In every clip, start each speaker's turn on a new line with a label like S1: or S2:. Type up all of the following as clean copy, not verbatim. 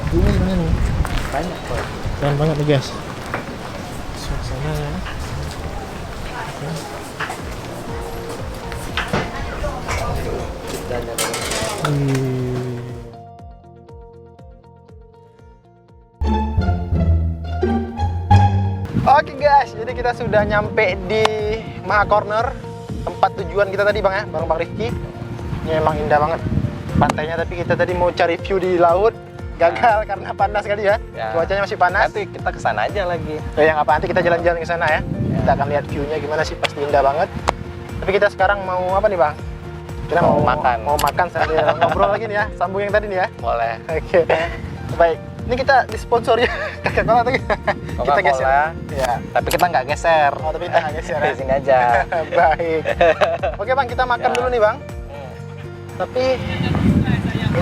S1: Ini gimana nih?
S2: Banyak kok.
S1: Keren banget nih guys. Suasananya. Wih. Oke guys, jadi kita sudah nyampe di Maha Corner, tempat tujuan kita tadi bang ya, bareng Bang Rifki. Ini emang indah banget pantainya, tapi kita tadi mau cari view di laut, gagal karena panas kali ya. Cuacanya masih panas.
S2: Nanti kita ke sana aja lagi.
S1: Ya nggak apa, nanti kita jalan-jalan ke sana ya. Kita akan lihat view-nya gimana sih, pasti indah banget. Tapi kita sekarang mau apa nih bang? Kita
S2: Mau makan.
S1: Mau makan sambil ngobrol lagi nih ya, sambung yang tadi nih ya.
S2: Boleh.
S1: Oke, baik. Ini kita disponsori Coca-Cola tuh. Kita geser.
S2: Coca-Cola.
S1: Ya.
S2: Tapi kita nggak geser.
S1: Oh, tapi kita nggak geser ya.
S2: Di sini aja.
S1: Baik. Oke bang, kita makan
S2: Ya.
S1: dulu nih bang. Tapi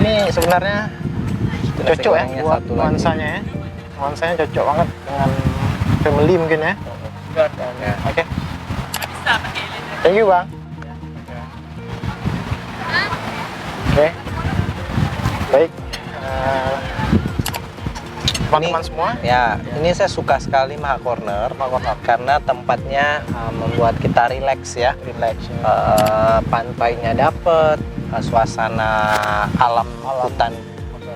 S1: ini sebenarnya
S2: Nasi
S1: cocok ya
S2: gorengnya
S1: buat
S2: satu lagi.
S1: nuansanya ya. Nuansanya cocok banget dengan family mungkin ya.
S2: Ya.
S1: Oke. Thank you bang. Oke. Baik. Teman-teman semua.
S2: Ya, ini saya suka sekali Maha Corner karena tempatnya membuat kita rileks ya.
S1: Relax.
S2: Pantainya dapet, suasana alam hutan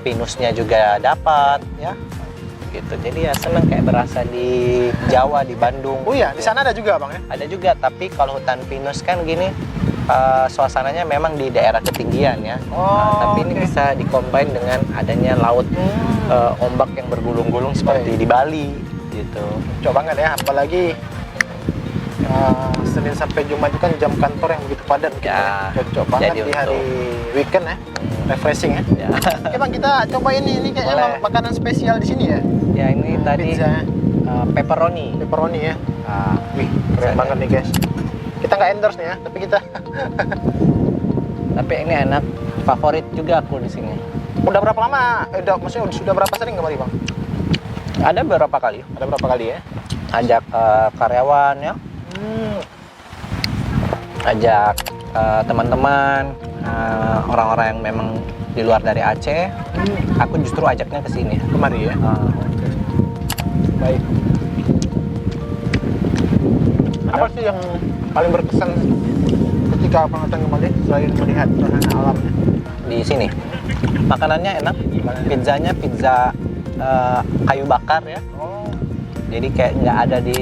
S2: pinusnya juga dapat ya. Gitu. Jadi ya seneng kayak berasa di Jawa, di Bandung.
S1: Oh iya, di sana ada juga bang ya.
S2: Ada juga, tapi kalau hutan pinus kan gini, suasananya memang di daerah ketinggian ya. Tapi ini
S1: oke.
S2: bisa dikombin dengan adanya laut, ombak yang bergulung-gulung seperti di Bali gitu.
S1: Cocok banget ya, apalagi Senin sampai Jumat itu kan jam kantor yang begitu padat.
S2: Ya,
S1: Cocok banget
S2: jadi
S1: di hari weekend ya, refreshing ya.
S2: Ya,
S1: Oke bang, kita coba ini kayaknya
S2: Boleh.
S1: makanan spesial di sini ya.
S2: ya ini tadi
S1: Pizza
S2: pepperoni.
S1: pepperoni ya.
S2: Ah,
S1: Wih, keren
S2: Bisa
S1: banget nih guys. Kita nggak endorse nih ya, tapi kita
S2: tapi ini enak, favorit juga aku di sini.
S1: udah berapa lama? Maksudnya sudah berapa sering kemari bang?
S2: Ada beberapa kali
S1: Ada berapa kali ya?
S2: ajak karyawan ya, ajak teman-teman, orang-orang yang memang di luar dari Aceh. Aku justru ajaknya ke sini.
S1: Kemari ya. Baik. Apa sih yang paling berkesan ketika abang datang kembali selain melihat suasana alamnya?
S2: Di sini makanannya enak, pizzanya pizza kayu bakar ya,
S1: Oh,
S2: jadi kayak nggak ada di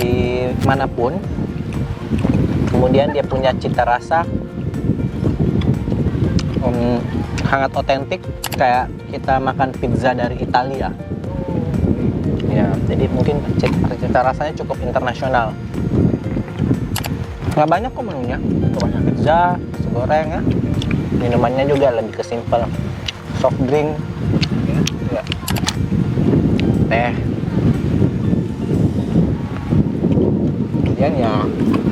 S2: manapun. Kemudian dia punya cita rasa hangat otentik, kayak kita makan pizza dari Italia ya. Jadi mungkin cita rasanya cukup internasional. Nggak banyak kok menunya,
S1: kebanyakan.
S2: pizza, nasi goreng ya. Minumannya juga lebih ke simple, soft drink
S1: Ya.
S2: teh. Kemudian ya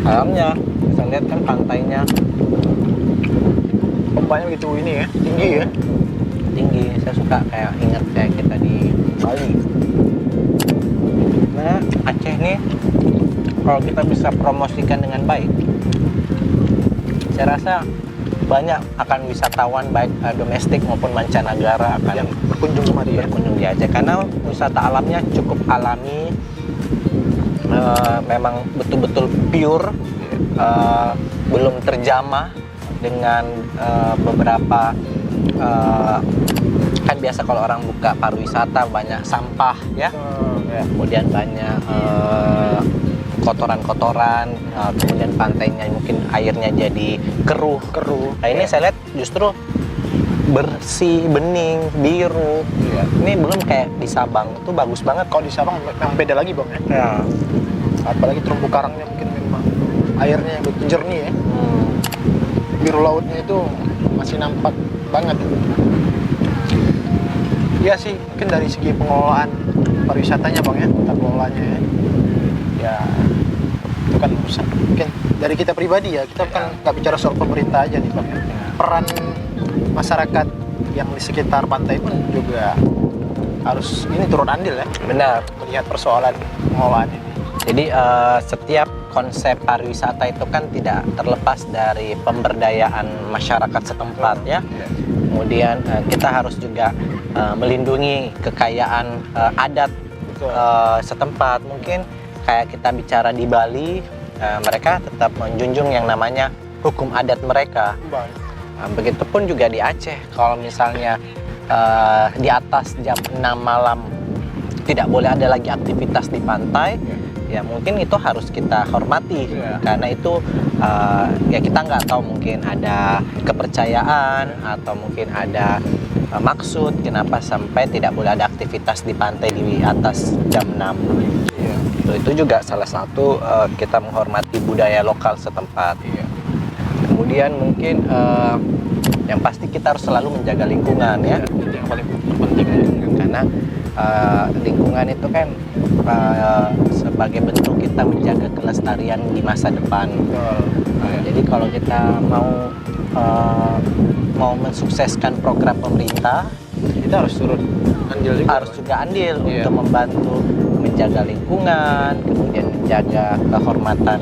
S2: alamnya, bisa lihat kan pantainya
S1: Ombaknya begitu ini ya, tinggi ya.
S2: tinggi. Saya suka kayak ingat kayak kita di Bali. Nah, Aceh nih kalau kita bisa promosikan dengan baik, saya rasa banyak akan wisatawan baik domestik maupun mancanegara akan
S1: Yang berkunjung kemari ya.
S2: berkunjung di Aceh, karena wisata alamnya cukup alami, memang betul-betul pure, belum terjamah dengan beberapa kan biasa kalau orang buka pariwisata banyak sampah ya, kemudian banyak kotoran-kotoran, kemudian pantainya mungkin airnya jadi keruh. Nah ini saya lihat justru bersih, bening, biru. Ini belum kayak di Sabang, itu bagus banget.
S1: Kalau di Sabang memang beda lagi bang ya.
S2: Ya.
S1: Apalagi terumbu karangnya mungkin memang airnya yang begitu jernih ya. Biru lautnya itu masih nampak banget. Iya sih, mungkin dari segi pengelolaan pariwisatanya bang ya, tata kelolanya ya. Ya, itu kan urusan mungkin dari kita pribadi ya. Kita kan nggak bicara soal pemerintah aja nih bang ya. Peran masyarakat yang di sekitar pantai pun juga harus ini turun andil ya,
S2: Benar.
S1: melihat persoalan pengelolaan ini.
S2: Jadi setiap konsep pariwisata itu kan tidak terlepas dari pemberdayaan masyarakat setempat ya. kemudian kita harus juga melindungi kekayaan adat setempat. Mungkin kayak kita bicara di Bali, mereka tetap menjunjung yang namanya hukum adat mereka. Begitupun juga di Aceh, kalau misalnya di atas jam 6 malam tidak boleh ada lagi aktivitas di pantai, ya mungkin itu harus kita hormati, karena itu ya kita nggak tahu, mungkin ada kepercayaan atau mungkin ada maksud kenapa sampai tidak boleh ada aktivitas di pantai di atas jam 6. Itu juga salah satu kita menghormati budaya lokal setempat. Kemudian mungkin yang pasti kita harus selalu menjaga lingkungan, ya.
S1: Itu yang paling penting,
S2: karena lingkungan itu kan sebagai bentuk kita menjaga kelestarian di masa depan. Jadi kalau kita mau mensukseskan program pemerintah,
S1: kita harus turun andil juga.
S2: Harus juga andil untuk membantu menjaga lingkungan, kemudian menjaga kehormatan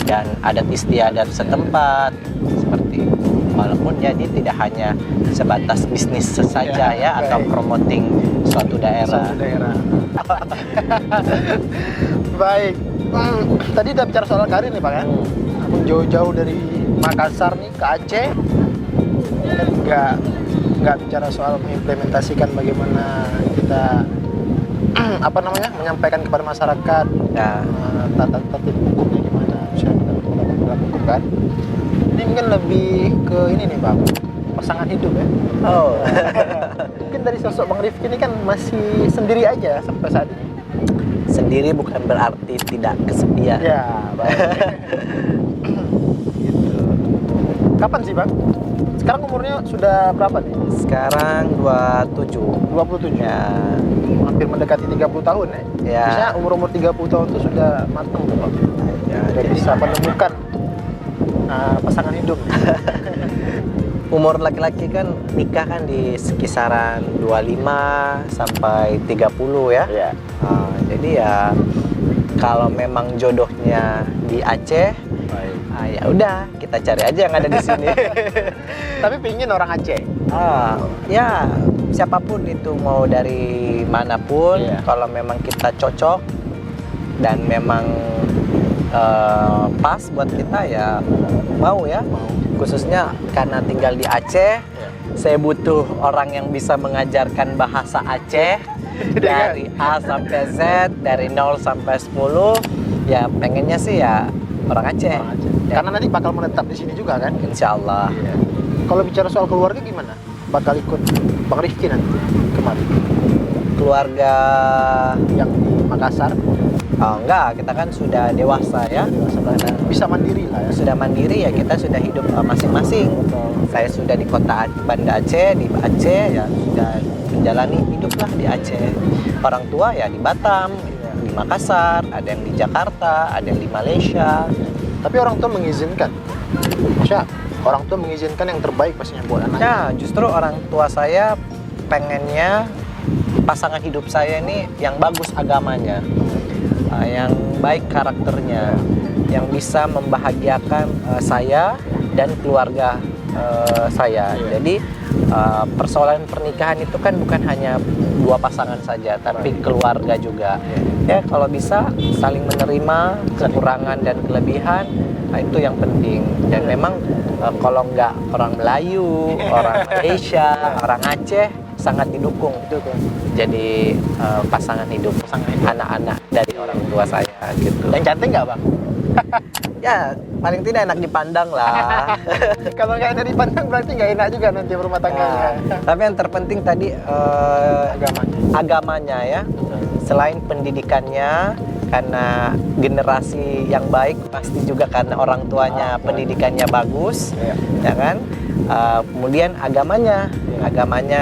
S2: dan adat istiadat setempat, seperti itu. Walaupun jadi tidak hanya sebatas bisnis saja atau promoting suatu daerah.
S1: Baik. Tadi udah bicara soal karir nih Pak ya. Abang jauh-jauh dari Makassar nih ke Aceh, kan nggak bicara soal mengimplementasikan bagaimana kita menyampaikan kepada masyarakat tata tertib hukumnya gimana, bisa kita berlaku hukum kan. Ini mungkin lebih ke ini nih Bang, pasangan hidup ya. Mungkin dari sosok Bang Rifki ini kan masih sendiri aja sampai saat ini.
S2: Sendiri bukan berarti tidak kesepian.
S1: Ya, baik. Gitu. Kapan sih Bang? Sekarang umurnya sudah berapa nih?
S2: Sekarang 27.
S1: 27?
S2: Ya.
S1: Hampir mendekati 30 tahun ya?
S2: Ya.
S1: Biasanya umur-umur 30 tahun itu sudah matang tuh Bang.
S2: Ya,
S1: Sudah bisa menemukan pasangan hidup.
S2: Umur laki-laki kan nikah kan di kisaran 25 sampai 30 ya.
S1: Iya.
S2: Jadi ya kalau memang jodohnya di Aceh, ya udah kita cari aja yang ada di sini.
S1: Tapi pingin orang Aceh.
S2: Ya siapapun itu, mau dari manapun, kalau memang kita cocok dan memang pas buat kita, ya mau ya. Khususnya karena tinggal di Aceh, saya butuh orang yang bisa mengajarkan bahasa Aceh dari A sampai Z, dari 0 sampai 10. Ya pengennya sih ya orang Aceh.
S1: Karena nanti bakal menetap di sini juga kan?
S2: Insya Allah.
S1: Kalau bicara soal keluarga gimana? Bakal ikut Bang Rifki nanti kemari?
S2: Keluarga
S1: yang di Makassar?
S2: Enggak, kita kan sudah dewasa ya.
S1: Bisa mandiri lah ya.
S2: Sudah mandiri ya, kita sudah hidup masing-masing. Saya sudah di kota Banda Aceh, di Aceh ya, sudah menjalani hiduplah di Aceh. Orang tua ya di Batam, di Makassar, ada yang di Jakarta, ada yang di Malaysia.
S1: Tapi orang tua mengizinkan. Maksudnya orang tua mengizinkan yang terbaik pastinya buat anaknya.
S2: Ya, justru orang tua saya pengennya pasangan hidup saya ini yang bagus agamanya, yang baik karakternya, yang bisa membahagiakan saya dan keluarga saya. Jadi persoalan pernikahan itu kan bukan hanya dua pasangan saja, tapi keluarga juga. Ya kalau bisa saling menerima kekurangan dan kelebihan, itu yang penting. Dan memang kalau nggak orang Melayu, orang Malaysia, orang Aceh sangat didukung jadi pasangan hidup anak-anak dari orang tua saya gitu.
S1: Yang cantik nggak Bang?
S2: Ya paling tidak enak dipandang lah.
S1: Kalau nggak enak dipandang berarti nggak enak juga nanti rumah tangganya.
S2: Tapi yang terpenting tadi agamanya ya. Selain pendidikannya, karena generasi yang baik pasti juga karena orang tuanya pendidikannya bagus, ya kan. Kemudian agamanya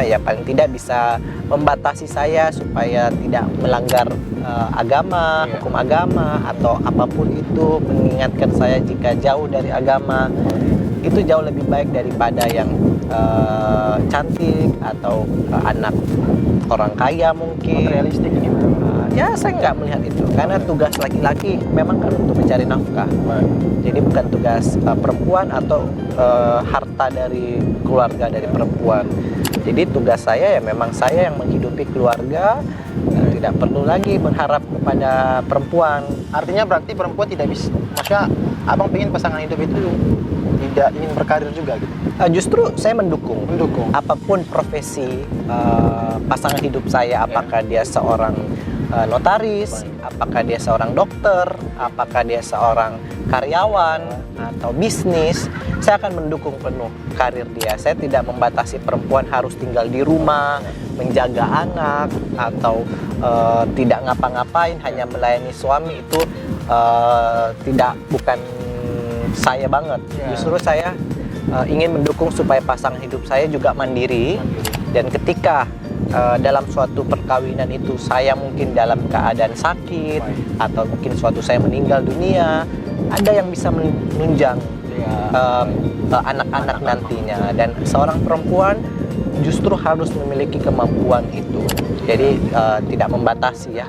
S2: ya paling tidak bisa membatasi saya supaya tidak melanggar agama, hukum agama atau apapun itu, mengingatkan saya jika jauh dari agama. Itu jauh lebih baik daripada yang cantik atau anak orang kaya mungkin.
S1: Realistik ini.
S2: Ya saya nggak melihat itu, karena tugas laki-laki memang kan untuk mencari nafkah. Jadi bukan tugas perempuan atau harta dari keluarga dari perempuan. Jadi tugas saya ya memang saya yang menghidupi keluarga, tidak perlu lagi berharap kepada perempuan.
S1: Artinya berarti perempuan tidak bisa, maksudnya abang pengen pasangan hidup itu tidak ingin berkarir juga gitu?
S2: Justru saya mendukung.
S1: Mendukung.
S2: Apapun profesi pasangan hidup saya, apakah dia seorang notaris, apakah dia seorang dokter, apakah dia seorang karyawan atau bisnis, saya akan mendukung penuh karir dia. Saya tidak membatasi perempuan harus tinggal di rumah, menjaga anak, atau tidak ngapa-ngapain, hanya melayani suami. Itu bukan saya banget. Justru saya ingin mendukung supaya pasangan hidup saya juga mandiri. Dan ketika dalam suatu perkawinan itu saya mungkin dalam keadaan sakit, atau mungkin suatu saya meninggal dunia, ada yang bisa menunjang anak-anak nantinya. Dan seorang perempuan justru harus memiliki kemampuan itu. Jadi tidak membatasi ya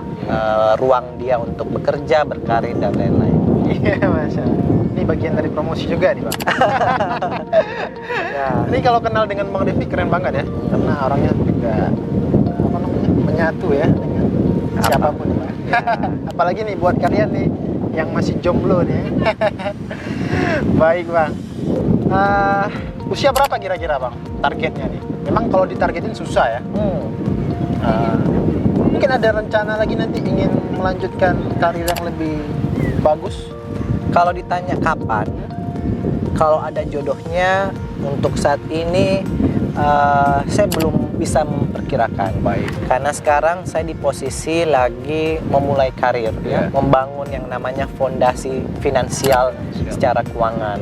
S2: ruang dia untuk bekerja, berkarir dan lain-lain.
S1: Iya, Masya Allah. Ini bagian dari promosi juga nih, Bang. Ini kalau kenal dengan Bang Devi keren banget ya, karena orangnya juga apa namanya, menyatu ya dengan siapapun nih, Bang. Apalagi nih buat kalian nih yang masih jomblo nih. Baik, Bang. Usia berapa kira-kira, Bang, targetnya nih? Memang kalau ditargetin susah ya. Mungkin ada rencana lagi nanti ingin melanjutkan karir yang lebih bagus?
S2: Kalau ditanya kapan, kalau ada jodohnya, untuk saat ini saya belum bisa memperkirakan.
S1: Baik.
S2: Karena sekarang saya di posisi lagi memulai karir, ya, membangun yang namanya fondasi finansial secara keuangan.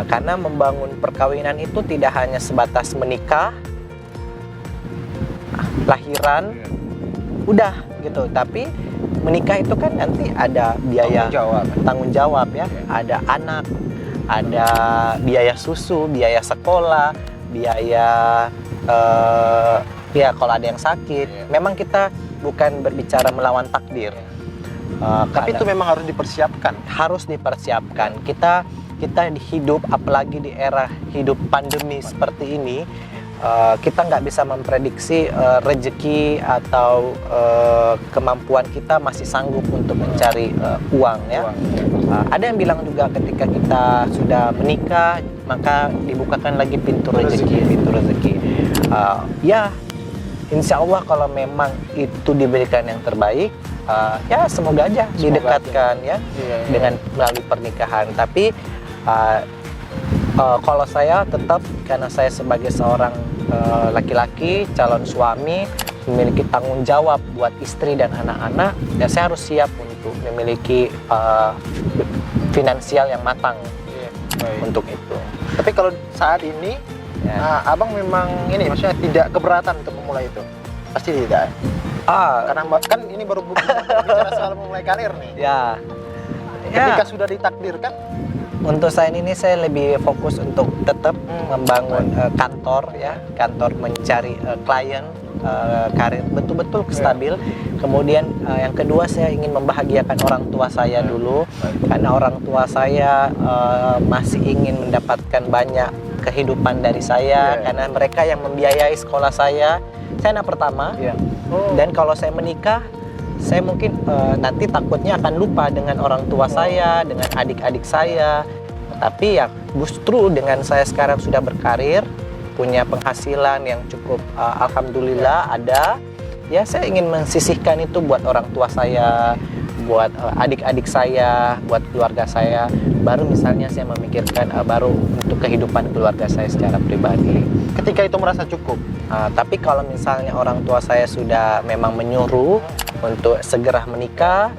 S2: Karena membangun perkawinan itu tidak hanya sebatas menikah, lahiran, udah gitu. Tapi menikah itu kan nanti ada biaya tanggung jawab ya, ada anak, ada biaya susu, biaya sekolah, biaya ya kalau ada yang sakit. Memang kita bukan berbicara melawan takdir.
S1: Tapi itu memang harus dipersiapkan.
S2: Harus dipersiapkan. Kita hidup, apalagi di era hidup pandemi seperti ini, kita nggak bisa memprediksi rezeki atau kemampuan kita masih sanggup untuk mencari uang ya. Ada yang bilang juga ketika kita sudah menikah maka dibukakan lagi pintu rezeki. Ya, insya Allah kalau memang itu diberikan yang terbaik, ya semoga aja didekatkan ya dengan melalui pernikahan. Tapi kalau saya tetap, karena saya sebagai seorang laki-laki, calon suami, memiliki tanggung jawab buat istri dan anak-anak, ya saya harus siap untuk memiliki finansial yang matang untuk itu.
S1: Tapi kalau saat ini, abang memang ini, maksudnya tidak keberatan untuk memulai itu? Pasti tidak. Karena kan ini baru bicara soal memulai karir nih. Ketika sudah ditakdirkan,
S2: untuk saat ini saya lebih fokus untuk tetap membangun kantor ya, kantor mencari klien, karir betul-betul stabil. Kemudian yang kedua, saya ingin membahagiakan orang tua saya dulu, karena orang tua saya masih ingin mendapatkan banyak kehidupan dari saya, karena mereka yang membiayai sekolah saya. Saya anak pertama, dan kalau saya menikah, saya mungkin nanti takutnya akan lupa dengan orang tua saya, dengan adik-adik saya. Tapi ya justru dengan saya sekarang sudah berkarir, punya penghasilan yang cukup, alhamdulillah ada, ya saya ingin mensisihkan itu buat orang tua saya, buat adik-adik saya, buat keluarga saya. Baru misalnya saya memikirkan baru untuk kehidupan keluarga saya secara pribadi.
S1: Ketika itu merasa cukup.
S2: Tapi kalau misalnya orang tua saya sudah memang menyuruh untuk segera menikah,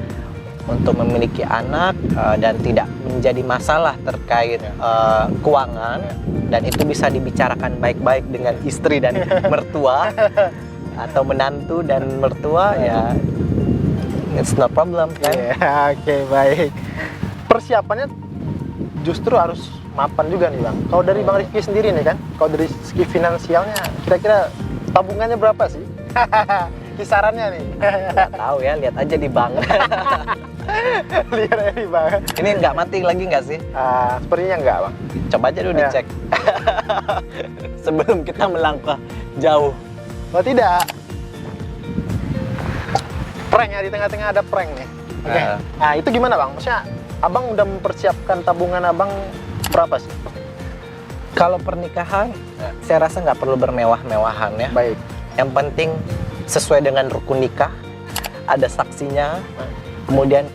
S2: untuk memiliki anak, dan tidak menjadi masalah terkait keuangan, dan itu bisa dibicarakan baik-baik dengan istri dan mertua atau menantu dan mertua, ya it's no problem kan.
S1: Oke, baik. Persiapannya justru harus mapan juga nih, Bang. Kalau dari Bang Rifki sendiri nih kan, kalau dari segi finansialnya kira-kira tabungannya berapa sih? kisarannya nih.
S2: Nggak tahu ya, lihat aja di bank.
S1: Lihat aja di bang.
S2: Ini nggak mati lagi nggak sih?
S1: Sepertinya enggak bang.
S2: Coba aja dulu
S1: Ya.
S2: dicek. Sebelum kita melangkah jauh.
S1: Oh tidak. Prank ya, di tengah-tengah ada prank nih. Oke.
S2: Ah.
S1: Nah itu gimana bang? Maksudnya abang udah mempersiapkan tabungan abang berapa sih?
S2: Kalau pernikahan, saya rasa nggak perlu bermewah-mewahan ya.
S1: Baik.
S2: Yang penting sesuai dengan rukun nikah, ada saksinya. Kemudian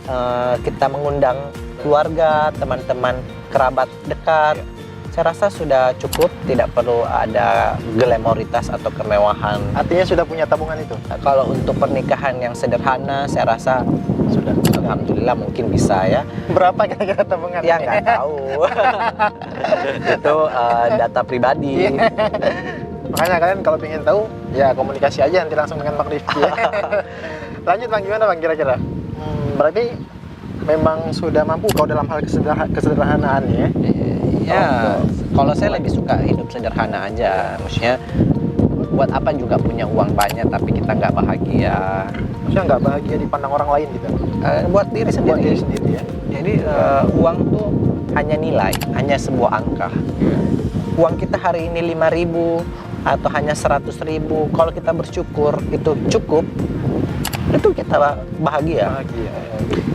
S2: kita mengundang keluarga, teman-teman, kerabat dekat. Saya rasa sudah cukup, tidak perlu ada glamoritas atau kemewahan.
S1: Artinya sudah punya tabungan itu?
S2: Kalau untuk pernikahan yang sederhana, saya rasa sudah. Alhamdulillah mungkin bisa ya.
S1: Berapa kira-kira tabungan?
S2: Ya nggak tahu. Itu data pribadi.
S1: Makanya kalian kalau ingin tahu, ya komunikasi aja nanti langsung dengan Bang Rifki. Lanjut bang, gimana bang kira-kira? Berarti memang sudah mampu kau dalam hal kesederhanaan ya?
S2: Ya, kalau saya lebih suka hidup sederhana aja. Maksudnya, buat apa juga punya uang banyak tapi kita nggak bahagia.
S1: Maksudnya nggak bahagia dipandang orang lain gitu?
S2: Buat diri
S1: Buat
S2: sendiri.
S1: diri sendiri ya?
S2: Jadi uang tuh hanya nilai, hanya sebuah angka. Uang kita hari ini 5.000 atau hanya 100.000, kalau kita bersyukur itu cukup, itu kita bahagia.
S1: Bahagia.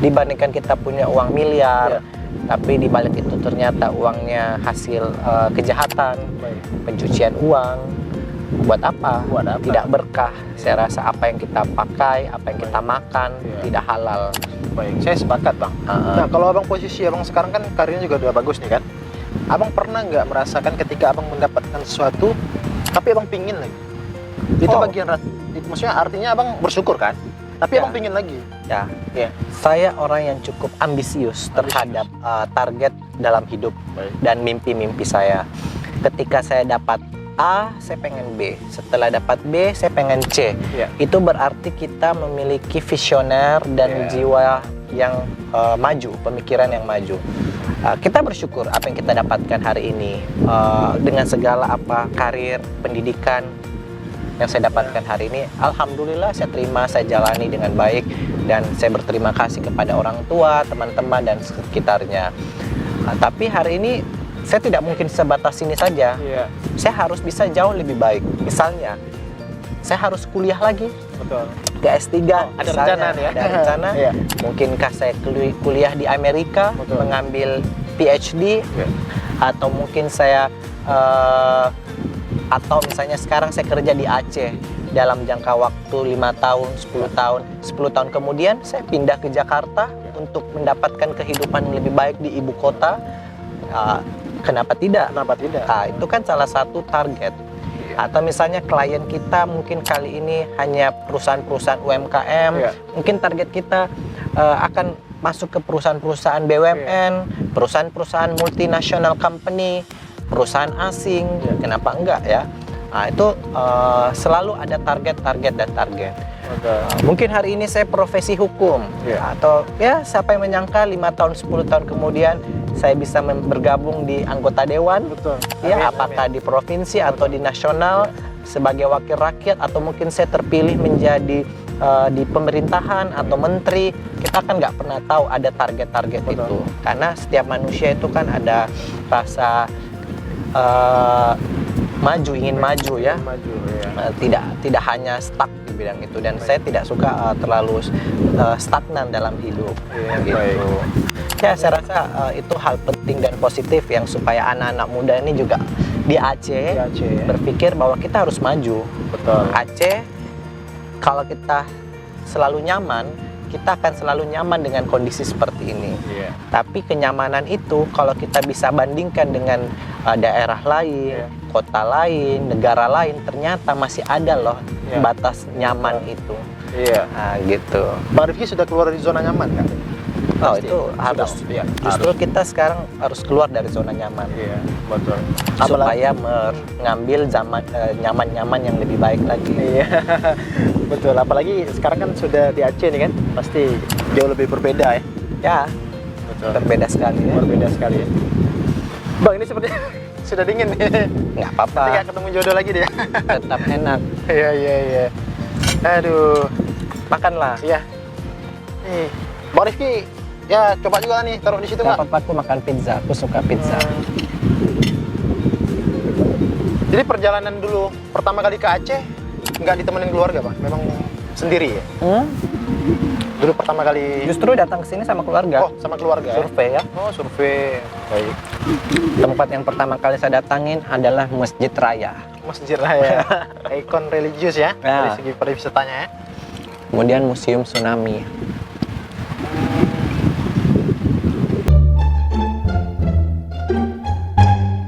S2: Dibandingkan kita punya uang miliar, tapi di balik itu ternyata uangnya hasil kejahatan,
S1: Baik.
S2: pencucian uang. Buat apa?
S1: Buat apa?
S2: Tidak berkah. Saya rasa apa yang kita pakai, apa yang kita makan tidak halal.
S1: Baik, saya sepakat bang. Nah kalau abang posisi abang sekarang kan karirnya juga udah bagus nih kan. Abang pernah nggak merasakan ketika abang mendapatkan sesuatu, tapi abang pingin lagi? Itu bagian, maksudnya artinya abang bersyukur kan? Tapi abang pingin lagi?
S2: Ya,
S1: Ya.
S2: saya orang yang cukup ambisius terhadap target dalam hidup dan mimpi-mimpi saya. Ketika saya dapat A, saya pengen B. Setelah dapat B, saya pengen C.
S1: Ya.
S2: Itu berarti kita memiliki visioner dan jiwa yang maju, pemikiran yang maju. Kita bersyukur apa yang kita dapatkan hari ini dengan segala apa karir, pendidikan yang saya dapatkan hari ini. Alhamdulillah saya terima, saya jalani dengan baik dan saya berterima kasih kepada orang tua, teman-teman dan sekitarnya. Tapi hari ini saya tidak mungkin sebatas ini saja.
S1: Iya.
S2: Saya harus bisa jauh lebih baik. Misalnya, saya harus kuliah lagi
S1: Betul.
S2: ke S3.
S1: Ada
S2: misalnya.
S1: rencana nih ya?
S2: Ada rencana.
S1: Iya.
S2: Mungkinkah saya kuliah di Amerika,
S1: Betul.
S2: mengambil PhD,
S1: Iya.
S2: atau mungkin saya atau misalnya sekarang saya kerja di Aceh dalam jangka waktu 5 tahun, 10 tahun. 10 tahun kemudian saya pindah ke Jakarta untuk mendapatkan kehidupan yang lebih baik di ibu kota. Kenapa tidak?
S1: Kenapa tidak?
S2: Nah, itu kan salah satu target. Atau misalnya klien kita mungkin kali ini hanya perusahaan-perusahaan UMKM, mungkin target kita akan masuk ke perusahaan-perusahaan BUMN, perusahaan-perusahaan multinational company, perusahaan asing, kenapa enggak ya? Nah, itu selalu ada target dan target. Mungkin hari ini saya profesi hukum, atau ya siapa yang menyangka 5 tahun, 10 tahun kemudian saya bisa bergabung di anggota dewan.
S1: Betul.
S2: Ya,
S1: Amin,
S2: apakah
S1: amin.
S2: di provinsi atau di nasional sebagai wakil rakyat, atau mungkin saya terpilih menjadi di pemerintahan atau menteri. Kita kan nggak pernah tahu ada target-target itu, karena setiap manusia itu kan ada rasa ingin maju ya.
S1: Maju, ya.
S2: Tidak hanya stuck di bidang itu, dan saya tidak suka terlalu stagnan dalam hidup. Gitu. Ya, saya rasa itu hal penting dan positif yang supaya anak-anak muda ini juga di Aceh, berpikir bahwa kita harus maju.
S1: Betul.
S2: Aceh, kalau kita selalu nyaman, kita akan selalu nyaman dengan kondisi seperti ini. Tapi kenyamanan itu kalau kita bisa bandingkan dengan daerah lain, kota lain, negara lain, ternyata masih ada loh batas nyaman itu.
S1: Iya.
S2: Nah, gitu.
S1: Bang Rifki sudah keluar dari zona nyaman kan?
S2: Oh,
S1: Pasti.
S2: itu harus.
S1: Iya,
S2: Justru kita sekarang harus keluar dari zona nyaman.
S1: Iya, betul.
S2: Supaya mengambil nyaman-nyaman yang lebih baik lagi.
S1: Iya, betul. Apalagi sekarang kan sudah di Aceh nih kan, pasti jauh lebih berbeda ya.
S2: Ya,
S1: Betul.
S2: berbeda sekali ya.
S1: Berbeda sekali ya. Bang, ini seperti sudah dingin nih.
S2: Nggak apa-apa,
S1: Nanti nggak ketemu jodoh lagi deh.
S2: tetap enak.
S1: Iya. Aduh,
S2: Makanlah.
S1: iya. Nih, Bang Rifki, ya coba juga nih taruh di situ,
S2: Gak
S1: Mbak.
S2: apa-apa, aku makan pizza. Aku suka pizza.
S1: Jadi perjalanan dulu pertama kali ke Aceh nggak ditemenin keluarga, Bang? Memang sendiri ya? Dulu pertama kali.
S2: Justru datang ke sini sama keluarga.
S1: Oh, sama keluarga. Ya?
S2: Survei ya.
S1: Oh, survei. Baik.
S2: Tempat yang pertama kali saya datangin adalah Masjid Raya.
S1: Masjid Raya, ikon religius ya,
S2: Ya.
S1: dari segi pariwisatanya ya.
S2: Kemudian Museum Tsunami.